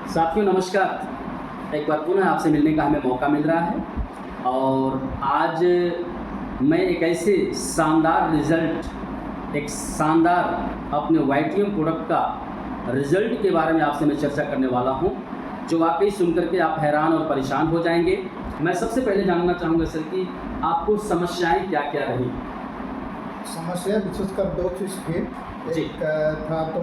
साथियों नमस्कार। एक बार पुनः आपसे मिलने का हमें मौका मिल रहा है और आज मैं एक ऐसे शानदार रिज़ल्ट, एक शानदार अपने वाइटियम प्रोडक्ट का रिज़ल्ट के बारे में आपसे मैं चर्चा करने वाला हूं, जो वाकई सुनकर के आप हैरान और परेशान हो जाएंगे। मैं सबसे पहले जानना चाहूँगा सर कि आपको समस्याएं क्या क्या रही? समस्या विशेषकर दो चीज़ थी। जी। एक था तो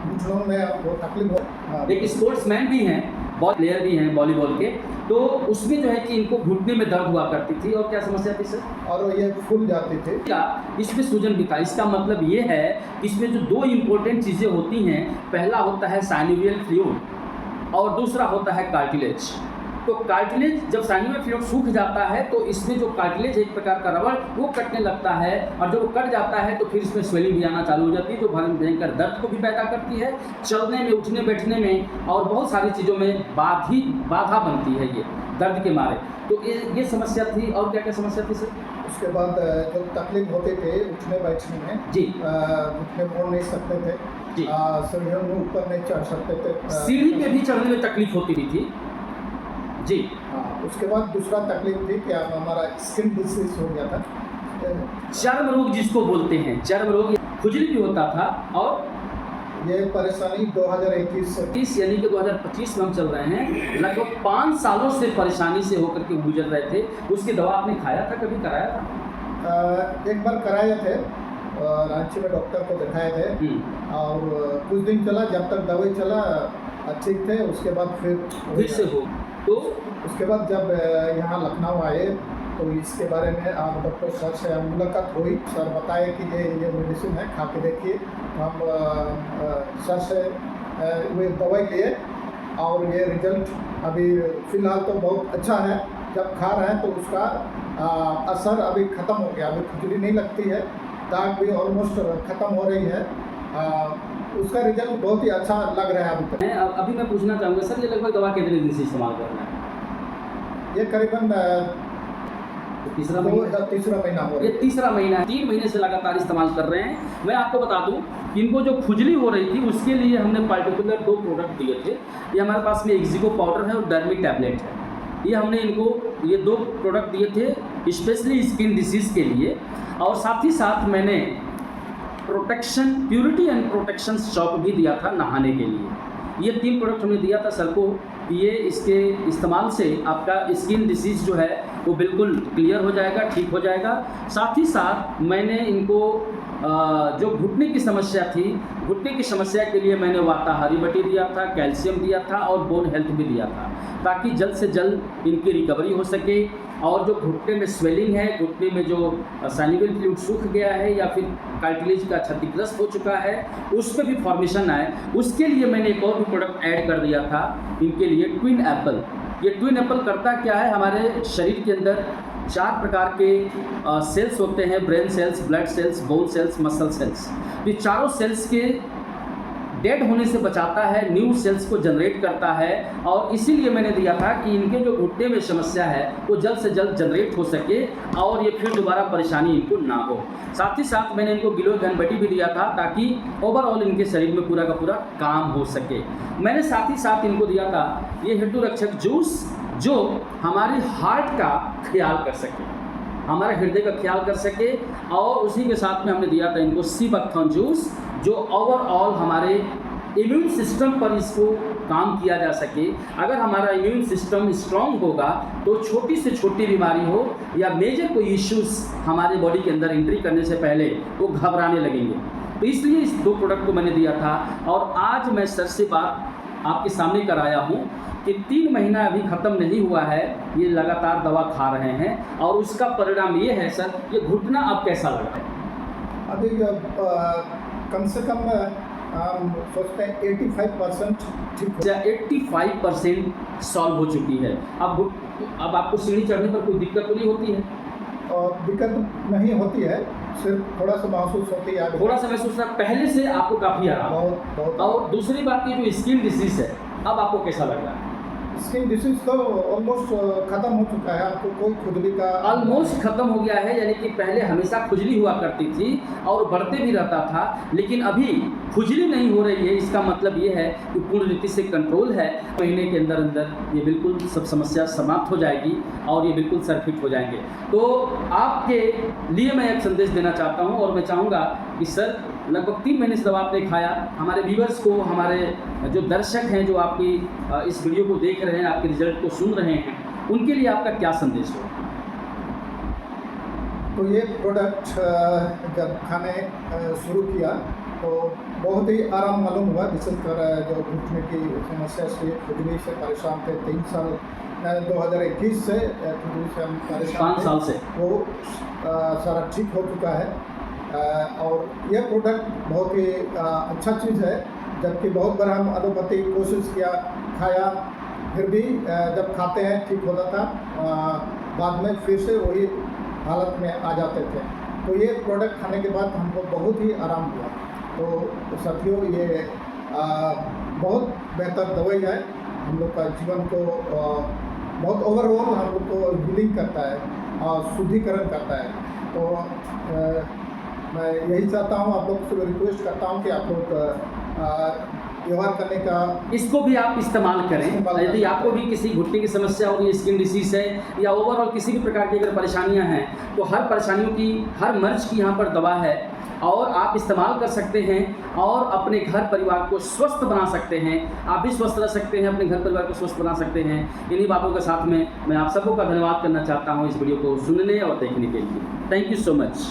घुटनों में वो तकलीफ हो। एक स्पोर्ट्समैन भी हैं, बॉल प्लेयर भी हैं वॉलीबॉल के, तो उसमें जो है कि इनको घुटने में दर्द हुआ करती थी। और क्या समस्या थी सर? और ये फूल जाती थी। क्या इसमें सूजन भी था? इसका मतलब ये है कि इसमें जो दो इम्पोर्टेंट चीज़ें होती हैं, पहला होता है साइनोवियल फ्लूइड और दूसरा होता है कार्टिलेज। तो कार्टिलेज जब साइनोवियल फ्लूइड सूख जाता है तो इसमें जो कार्टिलेज है, एक प्रकार का रबड़, वो कटने लगता है और जब वो कट जाता है तो फिर इसमें स्वेलिंग भी आना चालू हो जाती है, जो भयंकर दर्द को भी पैदा करती है, चलने में, उठने बैठने में और बहुत सारी चीज़ों में बाधा बनती है ये दर्द के मारे। तो ये समस्या थी। और क्या क्या समस्या थी सर? उसके बाद जब तकलीफ होते थे उठने बैठने में, जी, घुटने मोड़ नहीं सकते थे जी, सीढ़ियों में ऊपर नहीं चढ़ सकते थे। सीढ़ी पे भी चढ़ने में तकलीफ होती थी। जी। हाँ, उसके बाद दूसरा तकलीफ थी कि अब हमारा स्किन डिसीज हो गया था, चर्म रोग जिसको बोलते हैं, चर्म रोग, खुजली भी होता था। और ये परेशानी 2021 यानी कि 2025 में हम चल रहे हैं, लगभग 5 सालों से परेशानी से होकर के गुजर रहे थे। उसकी दवा आपने खाया था, कभी कराया था? एक बार कराए थे, रांची में डॉक्टर को दिखाए थे और कुछ दिन चला, जब तक दवाई चला ठीक थे। उसके बाद फिर से हो तो उसके बाद जब यहाँ लखनऊ आए तो इसके बारे में आप डॉक्टर सर से मुलाकात हुई। सर बताए कि ये मेडिसिन है, खा के देखिए। हम सर से वे दवाई लिए और ये रिजल्ट अभी फ़िलहाल तो बहुत अच्छा है। जब खा रहे हैं तो उसका असर अभी ख़त्म हो गया। अभी खुजली नहीं लगती है, दाग भी ऑलमोस्ट ख़त्म हो रही है। उसका रिजल्ट बहुत ही अच्छा लग रहा है अभी तक। अभी मैं पूछना चाहूँगा सर, ये लगभग दवा कितने दिन से इस्तेमाल कर रहे हैं? ये करीबन तीसरा महीना हो रहा है। ये तीसरा महीना है, 3 महीने से लगातार इस्तेमाल कर रहे हैं। मैं आपको बता दूं कि इनको जो खुजली हो रही थी उसके लिए हमने पार्टिकुलर 2 प्रोडक्ट दिए थे। ये हमारे पास में एक्जिको पाउडर है और डर्मी टैबलेट है। ये हमने इनको ये 2 प्रोडक्ट दिए थे स्पेशली स्किन डिसीज़ के लिए। और साथ ही साथ मैंने protection, purity and protection shop भी दिया था नहाने के लिए। ये 3 प्रोडक्ट हमने दिया था सर को। ये इसके इस्तेमाल से आपका स्किन डिसीज़ जो है वो बिल्कुल क्लियर हो जाएगा, ठीक हो जाएगा। साथ ही साथ मैंने इनको जो घुटने की समस्या थी, घुटने की समस्या के लिए मैंने वाताहारी बटी दिया था, कैल्शियम दिया था और बोन हेल्थ भी दिया था, ताकि जल्द से जल्द इनकी रिकवरी हो सके। और जो घुटने में स्वेलिंग है, घुटने में जो साइनोवियल फ्लूइड सूख गया है या फिर कार्टिलेज का क्षतिग्रस्त हो चुका है, उस पर भी फॉर्मेशन आए, उसके लिए मैंने एक और भी प्रोडक्ट ऐड कर दिया था इनके लिए, ट्विन एप्पल। ये ट्विन एप्पल करता क्या है, हमारे शरीर के अंदर 4 प्रकार के सेल्स होते हैं, brain cells, blood cells, bone cells, muscle cells. ये चारों सेल्स के डेड होने से बचाता है, न्यू सेल्स को जनरेट करता है। और इसीलिए मैंने दिया था कि इनके जो घुटने में समस्या है वो जल्द से जल्द जनरेट हो सके और ये फिर दोबारा परेशानी इनको ना हो। साथ ही साथ मैंने इनको गिलोय घनबटी भी दिया था, ताकि ओवरऑल इनके शरीर में पूरा का पूरा काम हो सके। मैंने साथ ही साथ इनको दिया था ये हेतु रक्षक जूस, जो हमारे हार्ट का ख्याल कर सके, हमारे हृदय का ख्याल कर सके। और उसी के साथ में हमने दिया था इनको सी बकथॉर्न जूस, जो ओवरऑल हमारे इम्यून सिस्टम पर इसको काम किया जा सके। अगर हमारा इम्यून सिस्टम स्ट्रांग होगा तो छोटी से छोटी बीमारी हो या मेजर कोई इश्यूज हमारे बॉडी के अंदर एंट्री करने से पहले वो घबराने लगेंगे। तो इसलिए इस 2 प्रोडक्ट को मैंने दिया था। और आज मैं सर से बात आपके सामने कराया हूँ कि 3 महीना अभी ख़त्म नहीं हुआ है, ये लगातार दवा खा रहे हैं और उसका परिणाम ये है सर, ये घुटना अब कैसा लग रहा है? अभी कम से कम हम सोचते हैं 85% ठीक हो। 85% सॉल्व हो चुकी है। अब आपको सीढ़ी चढ़ने पर कोई दिक्कत तो नहीं होती है? और दिक्कत नहीं होती है, सिर्फ थोड़ा सा महसूस होती है। थोड़ा सा महसूस होता है, पहले से आपको काफ़ी आराम। बहुत। और दूसरी बात, ये जो स्किन डिसीज़ है, अब आपको कैसा लग रहा है? स्किन डिसीज तो ऑलमोस्ट खत्म हो चुका है, आपको कोई खुजली का ऑलमोस्ट ख़त्म हो गया है। यानी कि पहले हमेशा खुजली हुआ करती थी और बढ़ते भी रहता था, लेकिन अभी खुजली नहीं हो रही है। इसका मतलब ये है कि पूर्ण रीति से कंट्रोल है। महीने के अंदर अंदर ये बिल्कुल सब समस्या समाप्त हो जाएगी और ये बिल्कुल सर फिट हो जाएंगे। तो आपके लिए मैं एक संदेश देना चाहता हूँ और मैं चाहूँगा कि सर लगभग 3 महीने से दवा आपने खाया, हमारे व्यूवर्स को, हमारे जो दर्शक हैं जो आपकी इस वीडियो को देख रहे हैं, आपके रिजल्ट को सुन रहे हैं, उनके लिए आपका क्या संदेश हो? तो ये प्रोडक्ट जब खाने शुरू किया तो बहुत ही आराम मालूम हुआ। विशेषकर जो घुटने की समस्या से, खुजली से परेशान थे 3 साल 2021 से खुजली से हम परेशान 5 साल से, वो सारा ठीक हो चुका है। और यह प्रोडक्ट बहुत ही अच्छा चीज़ है, जबकि बहुत बार हम एलोपैथी कोशिश किया, खाया, फिर भी जब खाते हैं ठीक होता था, बाद में फिर से वही हालत में आ जाते थे। तो ये प्रोडक्ट खाने के बाद हमको बहुत ही आराम हुआ। तो साथियों, ये बहुत बेहतर दवाई है, हम लोग का जीवन को बहुत ओवरऑल हम लोग को हीलिंग करता है और शुद्धिकरण करता है। तो मैं यही चाहता हूँ, आप लोग से रिक्वेस्ट करता हूँ कि आप लोग व्यवहार करने का, इसको भी आप इस्तेमाल करें। यदि आपको भी किसी घुटने की समस्या हो रही है, स्किन डिसीज है या ओवरऑल किसी भी प्रकार की अगर परेशानियां हैं, तो हर परेशानियों की, हर मर्ज की यहाँ पर दवा है और आप इस्तेमाल कर सकते हैं और अपने घर परिवार को स्वस्थ बना सकते हैं। आप भी स्वस्थ रह सकते हैं, अपने घर परिवार को स्वस्थ बना सकते हैं। इन्हीं बातों के साथ में मैं आप सबको का धन्यवाद करना चाहता हूँ इस वीडियो को सुनने और देखने के लिए। Thank you so much.